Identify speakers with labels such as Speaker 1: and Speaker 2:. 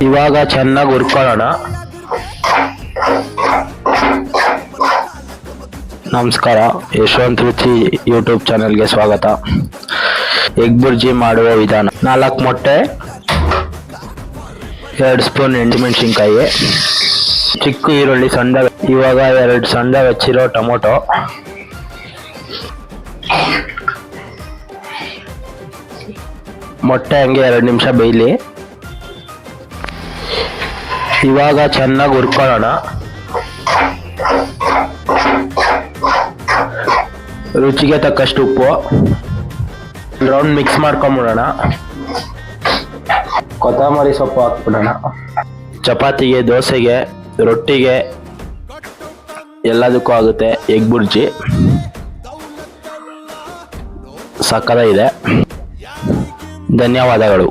Speaker 1: ಇವಾಗ ಚೆನ್ನಾಗಿ ಹುರ್ಕೊಳ್ಳೋಣ. ನಮಸ್ಕಾರ, ಯಶವಂತ್ ರುಚಿ ಯೂಟ್ಯೂಬ್ ಚಾನೆಲ್ಗೆ ಸ್ವಾಗತ. ಎಗ್ ಬುರ್ಜಿ ಮಾಡುವ ವಿಧಾನ: 4 ಮೊಟ್ಟೆ, 2 ಸ್ಪೂನ್ ಮೆಣಸಿನ್ಕಾಯಿ, ಚಿಕ್ಕ ಈರುಳ್ಳಿ ಸಣ್ಣ, ಇವಾಗ 2 ಸಣ್ಣ ಹೆಚ್ಚಿರೋ ಟೊಮೊಟೊ, ಮೊಟ್ಟೆ ಹಂಗೆ 2 ನಿಮಿಷ ಬೇಯಲಿ. ಇವಾಗ ಚೆನ್ನಾಗಿ ಹುರ್ಕೊಳ್ಳೋಣ. ರುಚಿಗೆ ತಕ್ಕಷ್ಟು ಉಪ್ಪು, ರೌಂಡ್ ಮಿಕ್ಸ್ ಮಾಡ್ಕೊಂಬಿಡೋಣ. ಕೊತ್ತಂಬರಿ ಸೊಪ್ಪು ಹಾಕ್ಬಿಡೋಣ. ಚಪಾತಿಗೆ, ದೋಸೆಗೆ, ರೊಟ್ಟಿಗೆ ಎಲ್ಲದಕ್ಕೂ ಆಗುತ್ತೆ ಎಗ್ ಬುರ್ಜಿ. ಸಕ್ಕತ್ತಾಗಿದೆ. ಧನ್ಯವಾದಗಳು.